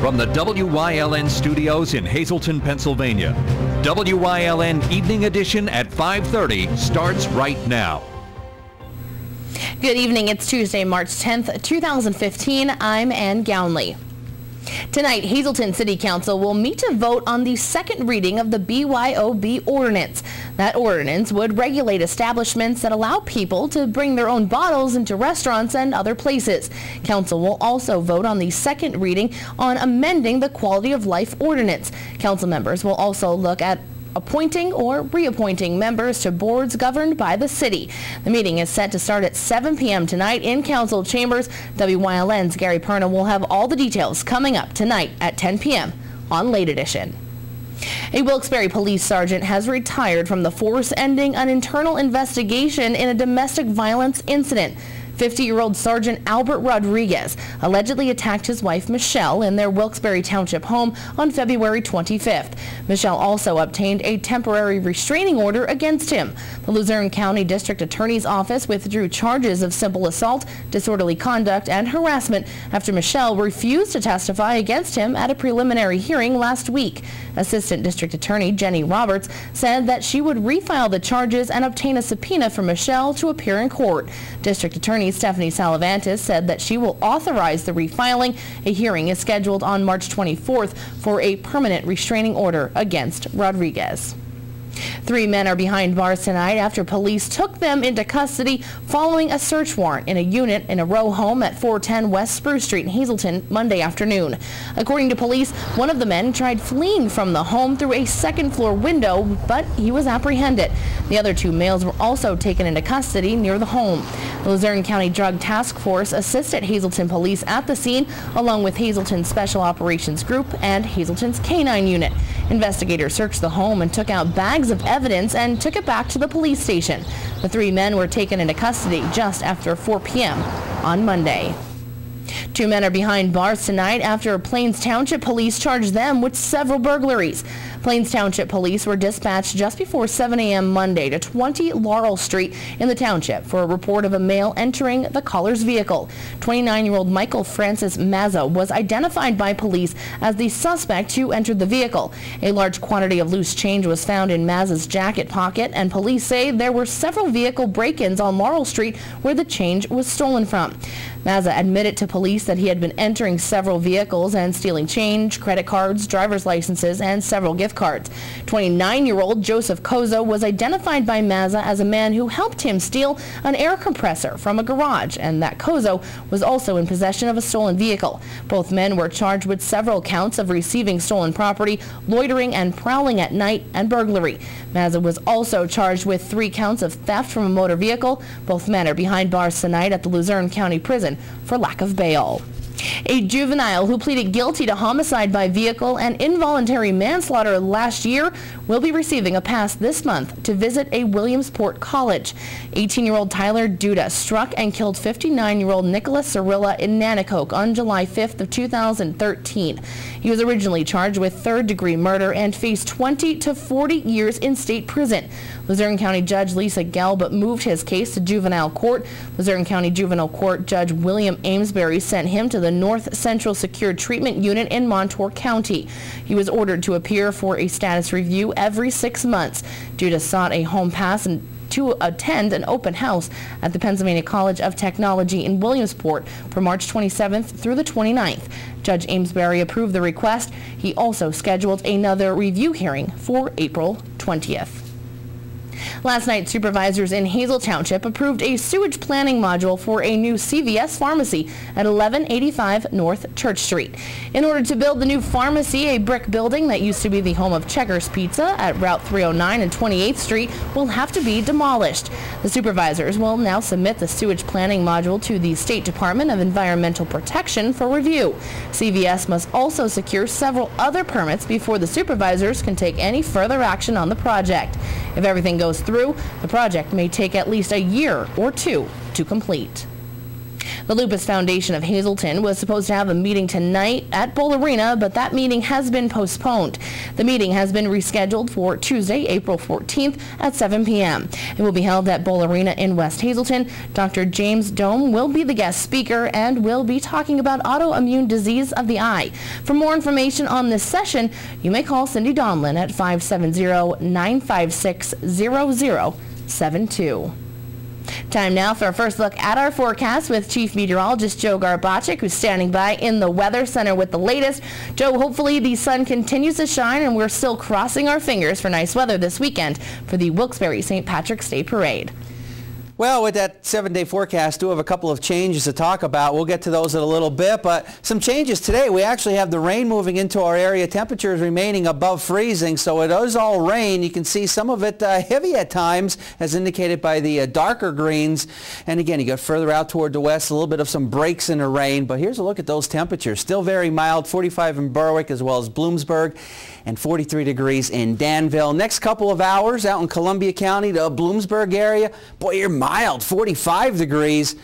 From the WYLN studios in Hazleton, Pennsylvania, WYLN Evening Edition at 5:30 starts right now. Good evening. It's Tuesday, March 10th, 2015. I'm Ann Gownley. Tonight, Hazleton City Council will meet to vote on the second reading of the BYOB ordinance. That ordinance would regulate establishments that allow people to bring their own bottles into restaurants and other places. Council will also vote on the second reading on amending the quality of life ordinance. Council members will also look at appointing or reappointing members to boards governed by the city. The meeting is set to start at 7 p.m. tonight in council chambers. WYLN's Gary Perna will have all the details coming up tonight at 10 p.m. on Late Edition. A Wilkes-Barre police sergeant has retired from the force, ending an internal investigation in a domestic violence incident. 50-year-old Sergeant Albert Rodriguez allegedly attacked his wife Michelle in their Wilkes-Barre Township home on February 25th. Michelle also obtained a temporary restraining order against him. The Luzerne County District Attorney's Office withdrew charges of simple assault, disorderly conduct, and harassment after Michelle refused to testify against him at a preliminary hearing last week. Assistant District Attorney Jenny Roberts said that she would refile the charges and obtain a subpoena for Michelle to appear in court. District Attorney Stephanie Salavantis said that she will authorize the refiling. A hearing is scheduled on March 24th for a permanent restraining order against Rodriguez. 3 men are behind bars tonight after police took them into custody following a search warrant in a unit in a row home at 410 West Spruce Street in Hazleton Monday afternoon. According to police, one of the men tried fleeing from the home through a second-floor window, but he was apprehended. The other 2 males were also taken into custody near the home. The Luzerne County Drug Task Force assisted Hazleton police at the scene, along with Hazleton Special Operations Group and Hazleton's K-9 unit. Investigators searched the home and took out bags of evidence and took it back to the police station. The 3 men were taken into custody just after 4 p.m. on Monday. 2 men are behind bars tonight after Plains Township Police charged them with several burglaries. Plains Township Police were dispatched just before 7 a.m. Monday to 20 Laurel Street in the township for a report of a male entering the caller's vehicle. 29-year-old Michael Francis Mazza was identified by police as the suspect who entered the vehicle. A large quantity of loose change was found in Mazza's jacket pocket, and police say there were several vehicle break-ins on Laurel Street where the change was stolen from. Mazza admitted to police that he had been entering several vehicles and stealing change, credit cards, driver's licenses, and several gift cards. 29-year-old Joseph Kozo was identified by Mazza as a man who helped him steal an air compressor from a garage, and that Kozo was also in possession of a stolen vehicle. Both men were charged with several counts of receiving stolen property, loitering and prowling at night, and burglary. Mazza was also charged with 3 counts of theft from a motor vehicle. Both men are behind bars tonight at the Luzerne County Prison for lack of bail. A juvenile who pleaded guilty to homicide by vehicle and involuntary manslaughter last year will be receiving a pass this month to visit a Williamsport college. 18-year-old Tyler Duda struck and killed 59-year-old Nicholas Cirilla in Nanacoke on July 5th of 2013. He was originally charged with third-degree murder and faced 20 to 40 years in state prison. Luzerne County Judge Lisa Gelb moved his case to juvenile court. Luzerne County Juvenile Court Judge William Amesbury sent him to the North Central Secure Treatment Unit in Montour County. He was ordered to appear for a status review every 6 months. Duda sought a home pass and to attend an open house at the Pennsylvania College of Technology in Williamsport from March 27th through the 29th. Judge Amesbury approved the request. He also scheduled another review hearing for April 20th. Last night, supervisors in Hazel Township approved a sewage planning module for a new CVS pharmacy at 1185 North Church Street. In order to build the new pharmacy, a brick building that used to be the home of Checkers Pizza at Route 309 and 28th Street will have to be demolished. The supervisors will now submit the sewage planning module to the State Department of Environmental Protection for review. CVS must also secure several other permits before the supervisors can take any further action on the project. If everything goes through, the project may take at least a year or 2 to complete. The Lupus Foundation of Hazleton was supposed to have a meeting tonight at Bowl Arena, but that meeting has been postponed. The meeting has been rescheduled for Tuesday, April 14th at 7 p.m. It will be held at Bowl Arena in West Hazleton. Dr. James Dome will be the guest speaker and will be talking about autoimmune disease of the eye. For more information on this session, you may call Cindy Donlin at 570-956-0072. Time now for our first look at our forecast with Chief Meteorologist Joe Garbaczyk, who's standing by in the Weather Center with the latest. Joe, hopefully the sun continues to shine and we're still crossing our fingers for nice weather this weekend for the Wilkes-Barre St. Patrick's Day Parade. Well, with that 7-day forecast, do have a couple of changes to talk about. We'll get to those in a little bit, but some changes today. We actually have the rain moving into our area. Temperatures remaining above freezing, so it is all rain. You can see some of it heavy at times, as indicated by the darker greens. And again, you go further out toward the west, a little bit of some breaks in the rain. But here's a look at those temperatures. Still very mild, 45 in Berwick as well as Bloomsburg, and 43 degrees in Danville. Next couple of hours out in Columbia County, the Bloomsburg area, boy, you're mild, 45 degrees.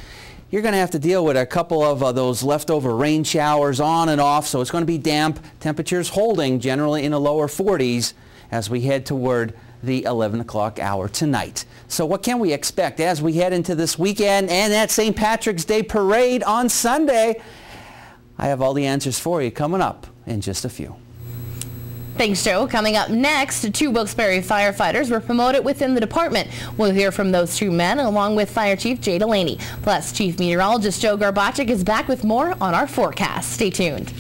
You're going to have to deal with a couple of those leftover rain showers on and off, so it's going to be damp. Temperatures holding generally in the lower 40s as we head toward the 11 o'clock hour tonight. So what can we expect as we head into this weekend and that St. Patrick's Day Parade on Sunday? I have all the answers for you coming up in just a few. Thanks, Joe. Coming up next, 2 Wilkes-Barre firefighters were promoted within the department. We'll hear from those 2 men along with Fire Chief Jay Delaney. Plus, Chief Meteorologist Joe Garbaczyk is back with more on our forecast. Stay tuned.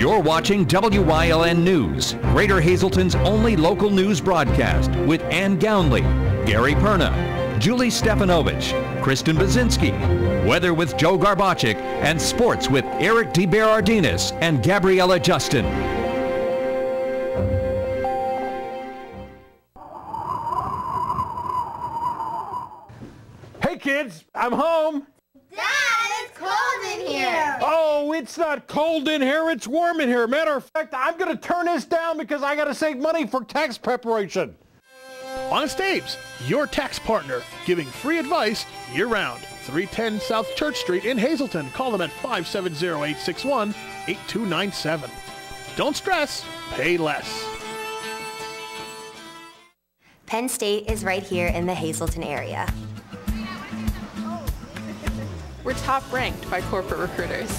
You're watching WYLN News, Greater Hazleton's only local news broadcast with Ann Gownley, Gary Perna, Julie Stefanovich, Kristen Bazinski, weather with Joe Garbaczyk, and sports with Eric DeBerardinis and Gabriella Justin. Hey kids, I'm home. Dad, it's cold in here. Oh, it's not cold in here, it's warm in here. Matter of fact, I'm going to turn this down because I got to save money for tax preparation. Honest Abe's, your tax partner, giving free advice year-round. 310 South Church Street in Hazleton. Call them at 570-861-8297. Don't stress, pay less. Penn State is right here in the Hazleton area. We're top ranked by corporate recruiters.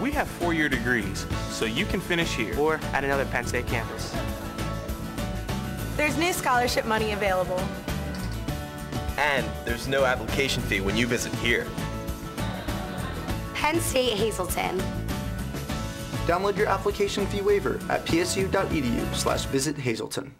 We have 4-year degrees, so you can finish here or at another Penn State campus. There's new scholarship money available. And there's no application fee when you visit here. Penn State Hazleton. Download your application fee waiver at psu.edu/visit-hazleton.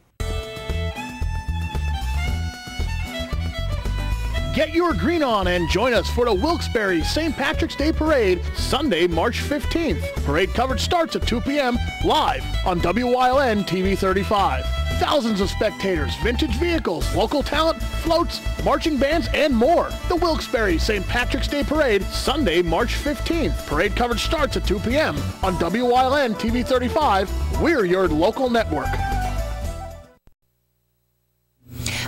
Get your green on and join us for the Wilkes-Barre St. Patrick's Day Parade, Sunday, March 15th. Parade coverage starts at 2 p.m. live on WYLN TV 35. Thousands of spectators, vintage vehicles, local talent, floats, marching bands, and more. The Wilkes-Barre St. Patrick's Day Parade, Sunday, March 15th. Parade coverage starts at 2 p.m. on WYLN TV 35. We're your local network.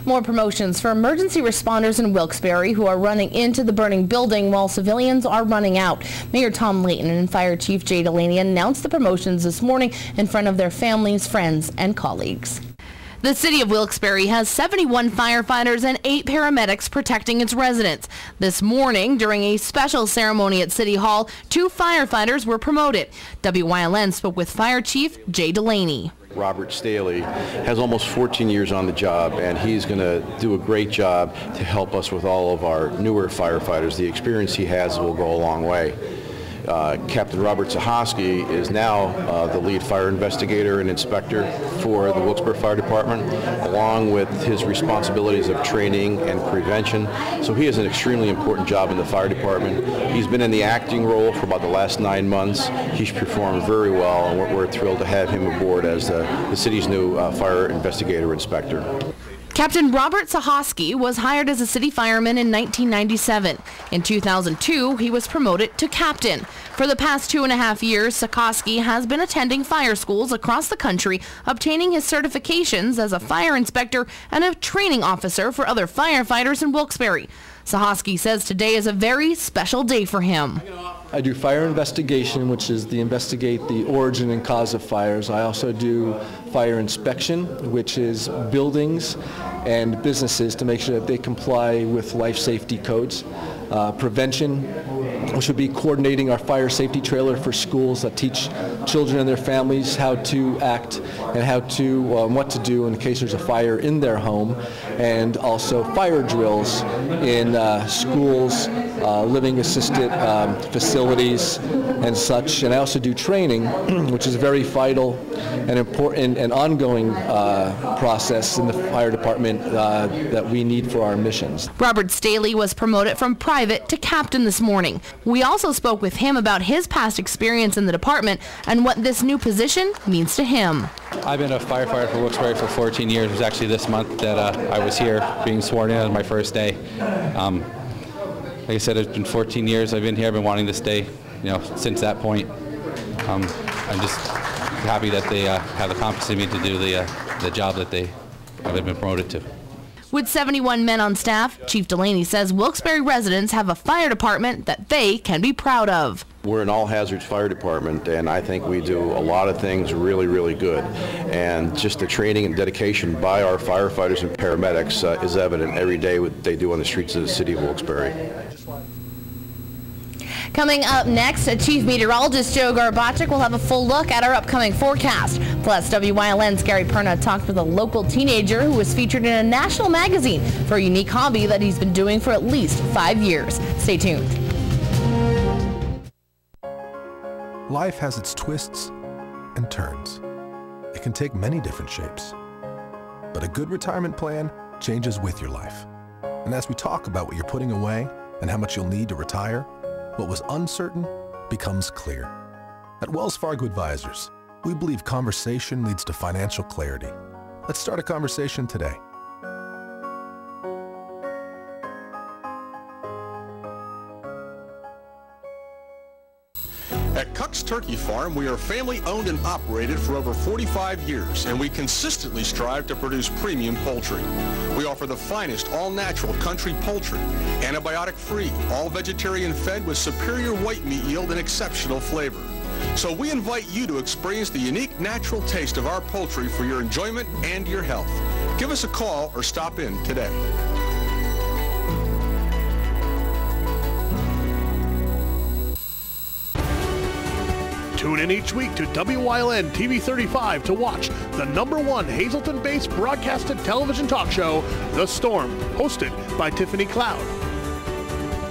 More promotions for emergency responders in Wilkes-Barre who are running into the burning building while civilians are running out. Mayor Tom Layton and Fire Chief Jay Delaney announced the promotions this morning in front of their families, friends, and colleagues. The city of Wilkes-Barre has 71 firefighters and 8 paramedics protecting its residents. This morning, during a special ceremony at City Hall, 2 firefighters were promoted. WYLN spoke with Fire Chief Jay Delaney. Robert Staley has almost 14 years on the job, and he's going to do a great job to help us with all of our newer firefighters. The experience he has will go a long way. Captain Robert Zahosky is now the lead fire investigator and inspector for the Wilkes-Barre Fire Department, along with his responsibilities of training and prevention. So he has an extremely important job in the fire department. He's been in the acting role for about the last 9 months. He's performed very well, and we're thrilled to have him aboard as the city's new fire investigator inspector. Captain Robert Zahosky was hired as a city fireman in 1997. In 2002, he was promoted to captain. For the past 2.5 years, Zahosky has been attending fire schools across the country, obtaining his certifications as a fire inspector and a training officer for other firefighters in Wilkes-Barre. Sahoski says today is a very special day for him. I do fire investigation, which is to investigate the origin and cause of fires. I also do fire inspection, which is buildings and businesses to make sure that they comply with life safety codes. Prevention, which would be coordinating our fire safety trailer for schools that teach children and their families how to act and how to what to do in case there's a fire in their home, and also fire drills in schools, living assisted facilities and such. And I also do training, which is very vital and important and ongoing process in the fire department that we need for our missions. Robert Staley was promoted from private to captain this morning. We also spoke with him about his past experience in the department and what this new position means to him. I've been a firefighter for Wilkes-Barre for 14 years. It was actually this month that I was here being sworn in on my first day. Like I said, it's been 14 years I've been here. I've been wanting to stay, since that point. I'm just happy that they have the confidence in me to do the job that I've been promoted to. With 71 men on staff, Chief Delaney says Wilkes-Barre residents have a fire department that they can be proud of. We're an all-hazards fire department, and I think we do a lot of things really, really good. And just the training and dedication by our firefighters and paramedics is evident every day what they do on the streets of the city of Wilkes-Barre. Coming up next, Chief Meteorologist Joe Garbacik will have a full look at our upcoming forecast. Plus, WYLN's Gary Perna talked with a local teenager who was featured in a national magazine for a unique hobby that he's been doing for at least 5 years. Stay tuned. Life has its twists and turns. It can take many different shapes. But a good retirement plan changes with your life. And as we talk about what you're putting away and how much you'll need to retire, what was uncertain becomes clear. At Wells Fargo Advisors, we believe conversation leads to financial clarity. Let's start a conversation today. At Cuck's Turkey Farm, we are family-owned and operated for over 45 years, and we consistently strive to produce premium poultry. We offer the finest all-natural country poultry, antibiotic-free, all-vegetarian fed with superior white meat yield and exceptional flavor. So we invite you to experience the unique natural taste of our poultry for your enjoyment and your health. Give us a call or stop in today. Tune in each week to WYLN TV 35 to watch the #1 Hazleton-based broadcasted television talk show, The Storm, hosted by Tiffany Cloud.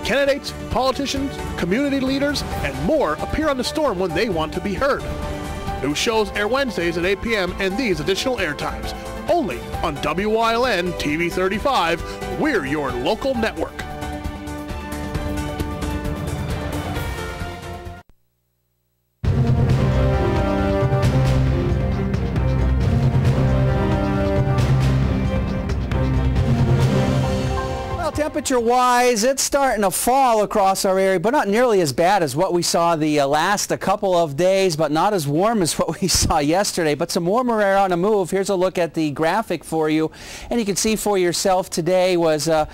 Candidates, politicians, community leaders, and more appear on The Storm when they want to be heard. New shows air Wednesdays at 8 p.m. and these additional air times, only on WYLN TV 35. We're your local network. Temperature-wise, it's starting to fall across our area, but not nearly as bad as what we saw the last couple of days, but not as warm as what we saw yesterday. But some warmer air on the move. Here's a look at the graphic for you, and you can see for yourself today was, it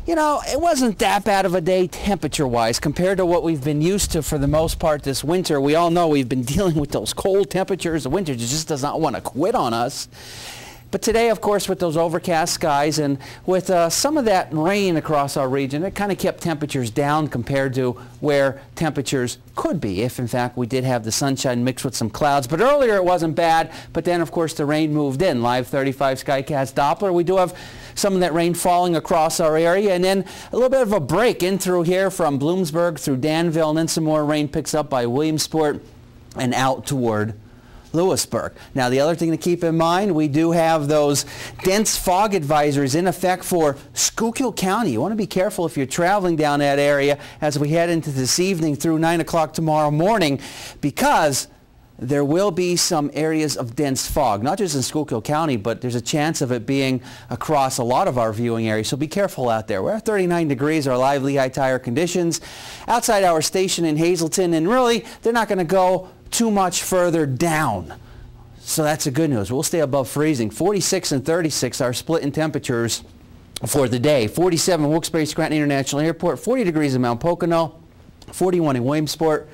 wasn't that bad of a day temperature-wise compared to what we've been used to for the most part this winter. We all know we've been dealing with those cold temperatures. The winter just does not want to quit on us. But today, of course, with those overcast skies and with some of that rain across our region, it kind of kept temperatures down compared to where temperatures could be if, in fact, we did have the sunshine mixed with some clouds. But earlier it wasn't bad, but then, of course, the rain moved in. Live 35 Skycast Doppler. We do have some of that rain falling across our area, and then a little bit of a break in through here from Bloomsburg through Danville, and then some more rain picks up by Williamsport and out toward Lewisburg. Now, the other thing to keep in mind, we do have those dense fog advisories in effect for Schuylkill County. You want to be careful if you're traveling down that area as we head into this evening through 9 o'clock tomorrow morning, because there will be some areas of dense fog, not just in Schuylkill County, but there's a chance of it being across a lot of our viewing areas, so be careful out there. We're at 39 degrees, our live Lehigh tire conditions outside our station in Hazleton, and really, they're not going to go too much further down. So that's the good news. We'll stay above freezing. 46 and 36 are split in temperatures for the day. 47 Wilkes-Barre Scranton International Airport, 40 degrees in Mount Pocono, 41 in Williamsport,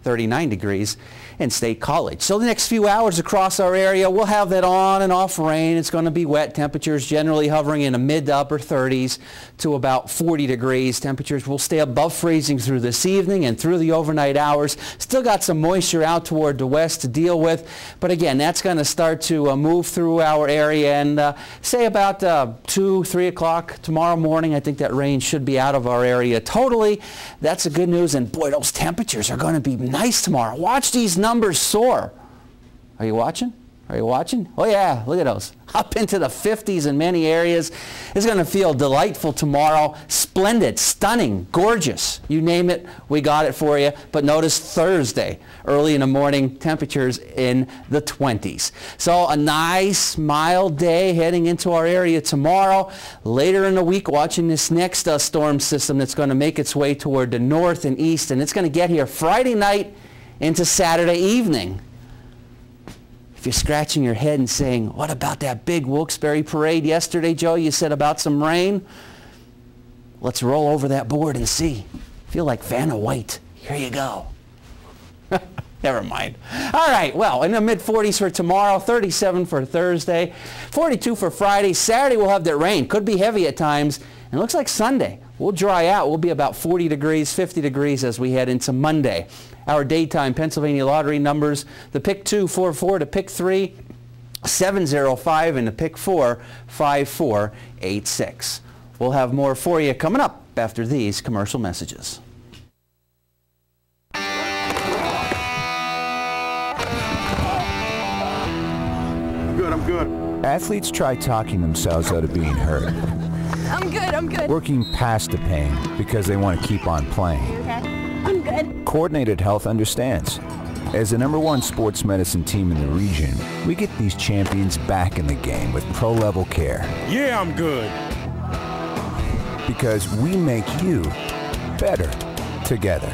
39 degrees in State College. So the next few hours across our area, we'll have that on and off rain. It's going to be wet. Temperatures generally hovering in the mid to upper 30s to about 40 degrees. Temperatures will stay above freezing through this evening and through the overnight hours. Still got some moisture out toward the west to deal with. But again, that's going to start to move through our area, and say about 2, 3 o'clock tomorrow morning, I think that rain should be out of our area totally. That's the good news. And boy, those temperatures are going to be nice tomorrow. Watch these numbers soar. Are you watching? Are you watching? Oh yeah, look at those. Up into the 50s in many areas. It's going to feel delightful tomorrow. Splendid, stunning, gorgeous. You name it, we got it for you. But notice Thursday, early in the morning, temperatures in the 20s. So a nice, mild day heading into our area tomorrow. Later in the week, watching this next storm system that's going to make its way toward the north and east, and it's going to get here Friday night into Saturday evening. If you're scratching your head and saying, what about that big Wilkes-Barre parade yesterday, Joe? You said about some rain. Let's roll over that board and see. Feel like Vanna White. Here you go. Never mind. All right, well, in the mid-40s for tomorrow, 37 for Thursday, 42 for Friday. Saturday we'll have that rain. Could be heavy at times. And it looks like Sunday we'll dry out. We'll be about 40 degrees, 50 degrees as we head into Monday. Our daytime Pennsylvania Lottery numbers, the pick 2, 44, the pick 3, 705, and the pick 4, 5486. We'll have more for you coming up after these commercial messages. I'm good. Athletes try talking themselves out of being hurt. I'm good. Working past the pain because they want to keep on playing. Okay. I'm good. Coordinated Health understands. As the #1 sports medicine team in the region, we get these champions back in the game with pro-level care. Yeah, I'm good. Because we make you better together.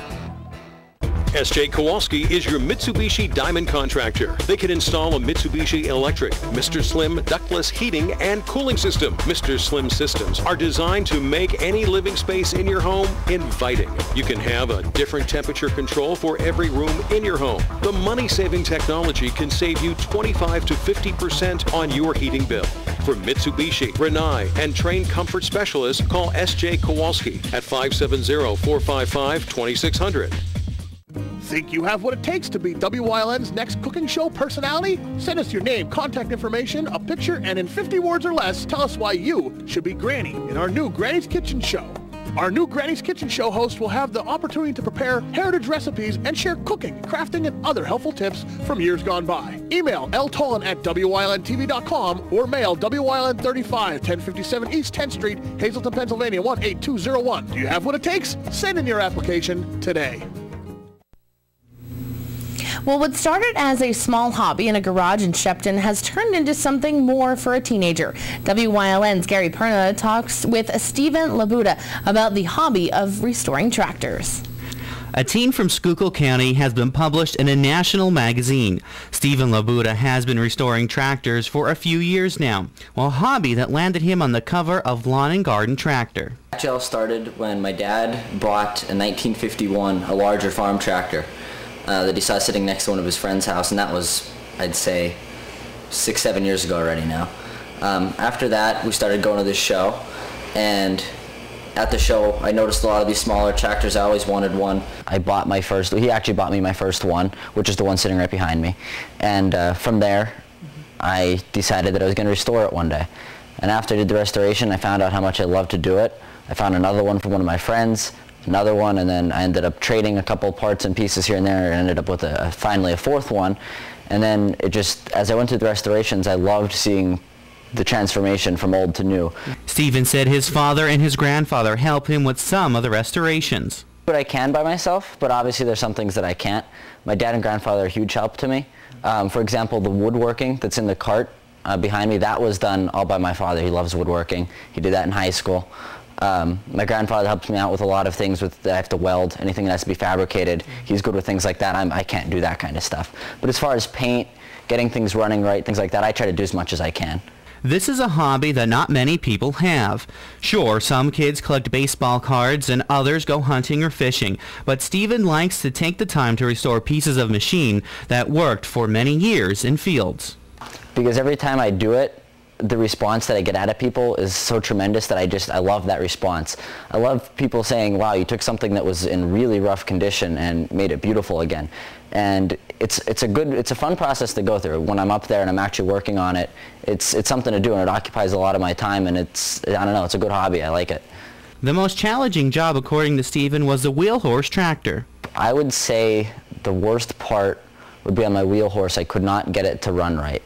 S.J. Kowalski is your Mitsubishi Diamond contractor. They can install a Mitsubishi electric, Mr. Slim ductless heating and cooling system. Mr. Slim systems are designed to make any living space in your home inviting. You can have a different temperature control for every room in your home. The money-saving technology can save you 25 to 50% on your heating bill. For Mitsubishi, Rinnai, and trained comfort specialists, call S.J. Kowalski at 570-455-2600. Think you have what it takes to be WYLN's next cooking show personality? Send us your name, contact information, a picture, and in 50 words or less, tell us why you should be Granny in our new Granny's Kitchen Show. Our new Granny's Kitchen Show host will have the opportunity to prepare heritage recipes and share cooking, crafting, and other helpful tips from years gone by. Email ltolan@WYLNTV.com or mail WYLN 35, 1057 East 10th Street, Hazleton, Pennsylvania 18201. Do you have what it takes? Send in your application today. Well, what started as a small hobby in a garage in Shepton has turned into something more for a teenager. WYLN's Gary Perna talks with Stephen Labuda about the hobby of restoring tractors. A teen from Schuylkill County has been published in a national magazine. Stephen Labuda has been restoring tractors for a few years now, a hobby that landed him on the cover of Lawn and Garden Tractor. Actually, all started when my dad bought in 1951 a larger farm tractor that he saw sitting next to one of his friend's house, and that was, I'd say, 6-7 years ago already now. After that, we started going to this show, and at the show, I noticed a lot of these smaller tractors. I always wanted one. He actually bought me my first one, which is the one sitting right behind me. And from there, I decided that I was going to restore it one day. And after I did the restoration, I found out how much I loved to do it. I found another one from one of my friends, another one, and then I ended up trading a couple parts and pieces here and there, and ended up with finally a fourth one. And then it just, as I went through the restorations, I loved seeing the transformation from old to new. Stephen said his father and his grandfather help him with some of the restorations. What I can by myself, but obviously there's some things that I can't. My dad and grandfather are a huge help to me. For example, the woodworking that's in the cart behind me, that was done all by my father. He loves woodworking. He did that in high school. My grandfather helps me out with a lot of things that I have to weld, anything that has to be fabricated. He's good with things like that. I can't do that kind of stuff. But as far as paint, getting things running right, things like that, I try to do as much as I can. This is a hobby that not many people have. Sure, some kids collect baseball cards and others go hunting or fishing, but Steven likes to take the time to restore pieces of machine that worked for many years in fields. Because every time I do it, the response that I get out of people is so tremendous that I love that response. I love people saying, wow, you took something that was in really rough condition and made it beautiful again. And it's a fun process to go through. When I'm up there and I'm actually working on it, it's something to do, and it occupies a lot of my time, and I don't know, it's a good hobby. I like it. The most challenging job, according to Steven, was the wheel horse tractor. I would say the worst part would be on my wheel horse. I could not get it to run right.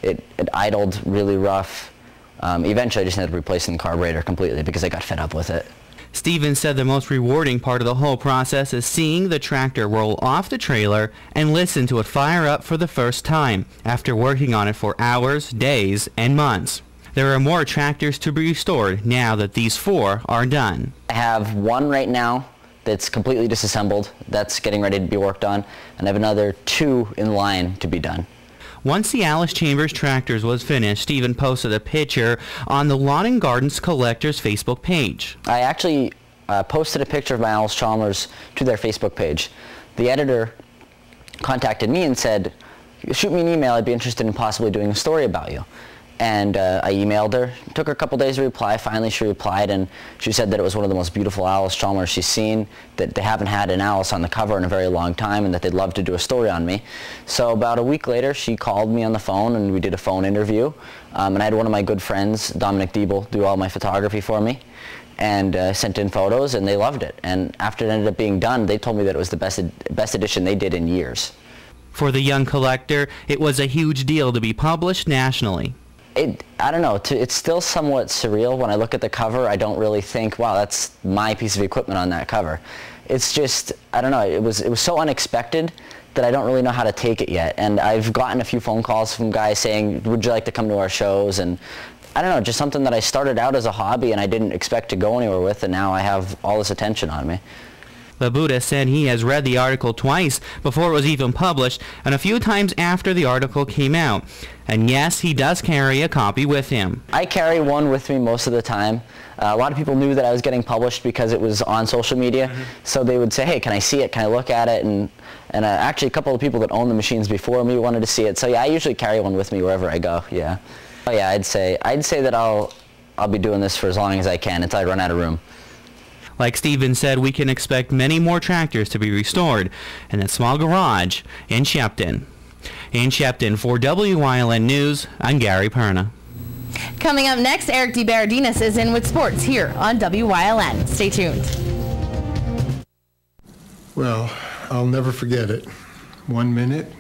It idled really rough. Eventually I just ended up replacing the carburetor completely because I got fed up with it. Steven said the most rewarding part of the whole process is seeing the tractor roll off the trailer and listen to it fire up for the first time after working on it for hours, days, and months. There are more tractors to be restored now that these 4 are done. I have one right now that's completely disassembled. That's getting ready to be worked on. And I have another 2 in line to be done. Once the Alice Chambers Tractors was finished, Steven posted a picture on the Lawn and Gardens Collectors Facebook page. I actually posted a picture of my Alice Chalmers to their Facebook page. The editor contacted me and said, shoot me an email, I'd be interested in possibly doing a story about you. And I emailed her. It took her a couple days to reply. Finally she replied, and she said that it was one of the most beautiful Alice Chalmers she's seen, that they haven't had an Alice on the cover in a very long time, and that they'd love to do a story on me. So about a week later she called me on the phone and we did a phone interview. And I had one of my good friends, Dominic Diebel, do all my photography for me, and sent in photos, and they loved it. And after it ended up being done, they told me that it was the best edition they did in years. For the young collector, it was a huge deal to be published nationally. I don't know, it's still somewhat surreal. When I look at the cover, I don't really think, wow, that's my piece of equipment on that cover. It's just, I don't know, it was so unexpected that I don't really know how to take it yet. And I've gotten a few phone calls from guys saying, would you like to come to our shows? And I don't know, just something that I started out as a hobby and I didn't expect to go anywhere with, and now I have all this attention on me. Labuda said he has read the article twice before it was even published and a few times after the article came out. And yes, he does carry a copy with him. I carry one with me most of the time. A lot of people knew that I was getting published because it was on social media. So they would say, hey, can I see it? Can I look at it? And actually a couple of people that owned the machines before me wanted to see it. So yeah, I usually carry one with me wherever I go, yeah. Oh yeah, I'd say that I'll be doing this for as long as I can until I run out of room. Like Steven said, we can expect many more tractors to be restored in that small garage in Shepton. In Shepton, for WYLN News, I'm Gary Perna. Coming up next, Eric DeBaradinas is in with sports here on WYLN. Stay tuned. Well, I'll never forget it. 1 minute,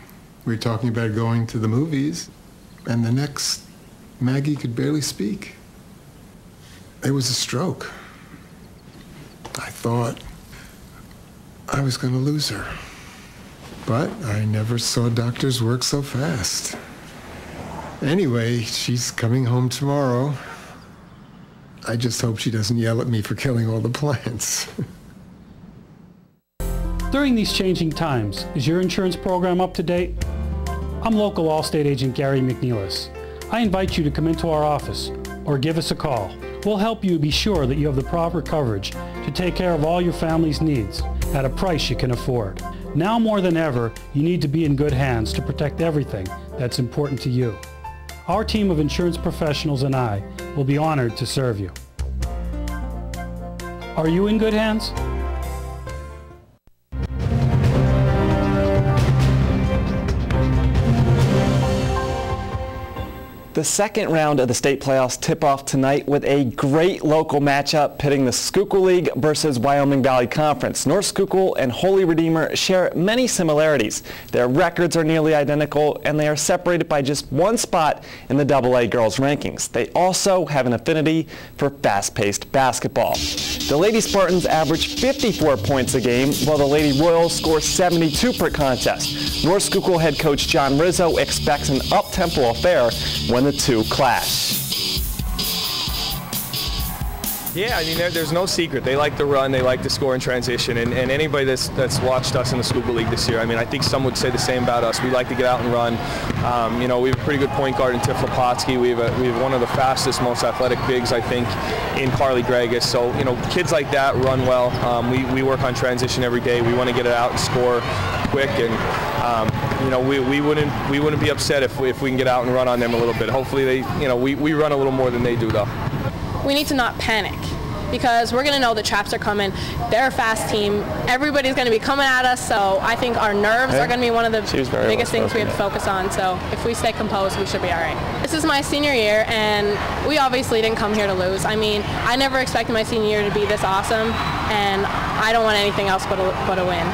we were talking about going to the movies, and the next, Maggie could barely speak. It was a stroke. I thought I was going to lose her. But I never saw doctors work so fast. Anyway, she's coming home tomorrow. I just hope she doesn't yell at me for killing all the plants. During these changing times, is your insurance program up to date? I'm local Allstate agent Gary McNeilis. I invite you to come into our office or give us a call. We'll help you be sure that you have the proper coverage to take care of all your family's needs at a price you can afford. Now more than ever, you need to be in good hands to protect everything that's important to you. Our team of insurance professionals and I will be honored to serve you. Are you in good hands? The second round of the state playoffs tip off tonight with a great local matchup pitting the Schuylkill League versus Wyoming Valley Conference. North Schuylkill and Holy Redeemer share many similarities. Their records are nearly identical, and they are separated by just one spot in the AA girls rankings. They also have an affinity for fast-paced basketball. The Lady Spartans average 54 points a game, while the Lady Royals score 72 per contest. North Schuylkill head coach John Rizzo expects an up-tempo affair when the two clash. Yeah, I mean, there's no secret. They like to run, they like to score in transition, and anybody that's watched us in the Schuylkill League this year, I mean, I think some would say the same about us. We like to get out and run. You know, we have a pretty good point guard in Tiff Lepotsky. We have one of the fastest, most athletic bigs, I think, in Carly Gregus. So, you know, kids like that run well. We work on transition every day. We want to get it out and score quick, and you know, we wouldn't be upset if we can get out and run on them a little bit. Hopefully they, you know, we run a little more than they do, though. We need to not panic, because we're going to know the traps are coming. They're a fast team. Everybody's going to be coming at us, so I think our nerves are going to be one of the biggest things we have to focus on. So if we stay composed, we should be all right. This is my senior year, and we obviously didn't come here to lose. I mean, I never expected my senior year to be this awesome, and I don't want anything else but a win.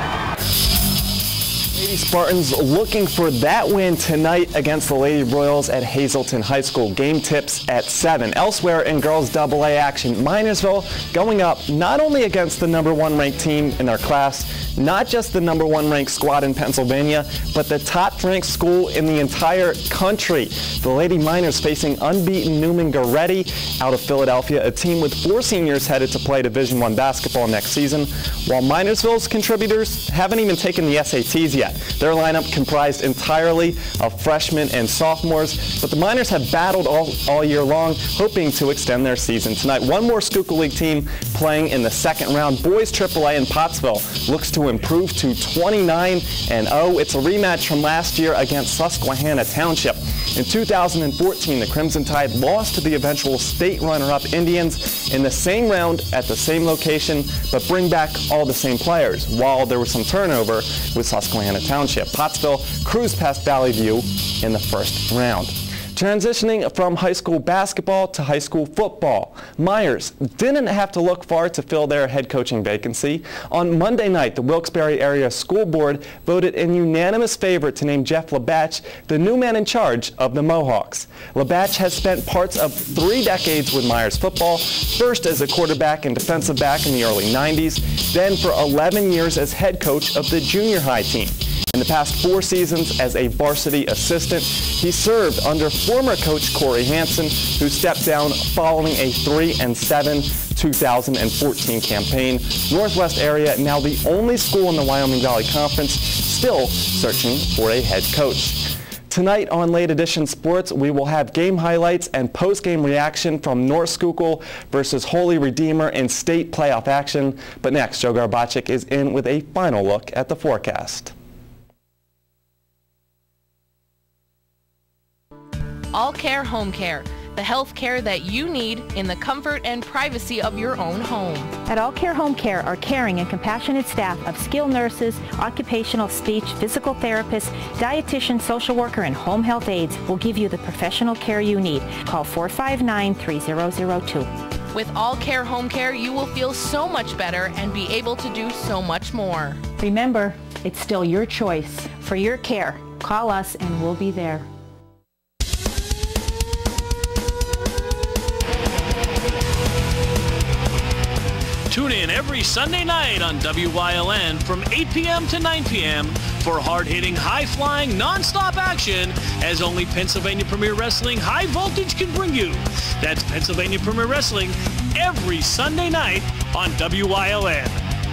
Lady Spartans looking for that win tonight against the Lady Royals at Hazleton High School. Game tips at 7. Elsewhere in girls AA action, Minersville going up not only against the #1 ranked team in their class, not just the #1 ranked squad in Pennsylvania, but the top ranked school in the entire country. The Lady Miners facing unbeaten Newman Goretti out of Philadelphia, a team with 4 seniors headed to play Division I basketball next season, while Minersville's contributors haven't even taken the SATs yet. Their lineup comprised entirely of freshmen and sophomores, but the Miners have battled all year long, hoping to extend their season. Tonight, one more Schuylkill League team playing in the second round. Boys AAA in Pottsville looks to improve to 29-0. It's a rematch from last year against Susquehanna Township. In 2014, the Crimson Tide lost to the eventual state runner-up Indians in the same round at the same location, but bring back all the same players. While there was some turnover with Susquehanna Township, Pottsville cruised past Valley View in the first round. Transitioning from high school basketball to high school football, Myers didn't have to look far to fill their head coaching vacancy. On Monday night, the Wilkes-Barre Area School Board voted in unanimous favor to name Jeff Labatch the new man in charge of the Mohawks. Labatch has spent parts of 3 decades with Myers football, first as a quarterback and defensive back in the early 90s, then for 11 years as head coach of the junior high team. In the past 4 seasons as a varsity assistant, he served under former coach Corey Hansen, who stepped down following a 3-7 2014 campaign. Northwest Area, now the only school in the Wyoming Valley Conference, still searching for a head coach. Tonight on Late Edition Sports, we will have game highlights and post-game reaction from North Schuylkill versus Holy Redeemer in state playoff action. But next, Joe Garbaczyk is in with a final look at the forecast. All Care Home Care, the health care that you need in the comfort and privacy of your own home. At All Care Home Care, our caring and compassionate staff of skilled nurses, occupational speech, physical therapists, dietitian, social worker, and home health aides will give you the professional care you need. Call 459-3002. With All Care Home Care, you will feel so much better and be able to do so much more. Remember, it's still your choice. For your care, call us and we'll be there. Tune in every Sunday night on WYLN from 8 p.m. to 9 p.m. for hard-hitting, high-flying, non-stop action as only Pennsylvania Premier Wrestling High Voltage can bring you. That's Pennsylvania Premier Wrestling every Sunday night on WYLN.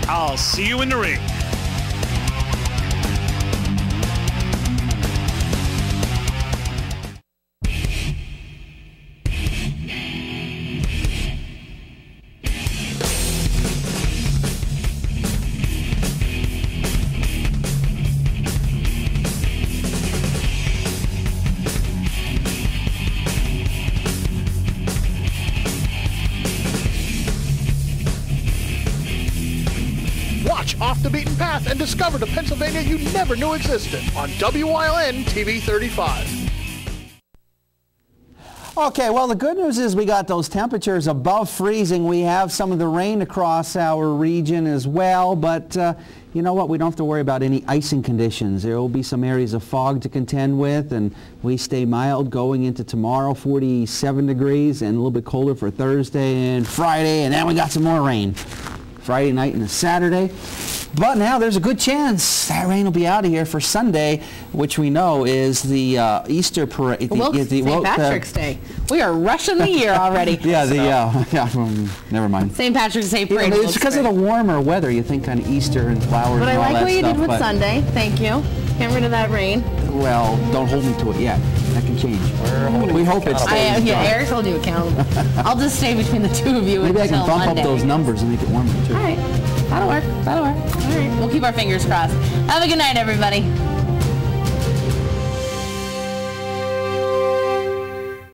I'll see you in the ring. Off the Beaten Path and discover the Pennsylvania you never knew existed on WYLN TV 35. Okay, well, the good news is we got those temperatures above freezing. We have some of the rain across our region as well, but you know what? We don't have to worry about any icing conditions. There will be some areas of fog to contend with, and we stay mild going into tomorrow, 47 degrees, and a little bit colder for Thursday and Friday, and then we got some more rain. Friday night and Saturday. But now there's a good chance that rain will be out of here for Sunday, which we know is the Easter parade. St. Patrick's Day. We are rushing the year already. Never mind. St. Patrick's Day parade. It's because of the warmer weather. You think on Easter and flowers. But and I all like that what you stuff, did with Sunday. Thank you. Get rid of that rain. Well, don't hold me to it yet. That can change. We hope it stays. Eric will do accountable. I'll just stay between the two of you Maybe until I can bump Monday. up those numbers and make it warmer too. All right. That'll work. All right. We'll keep our fingers crossed. Have a good night, everybody.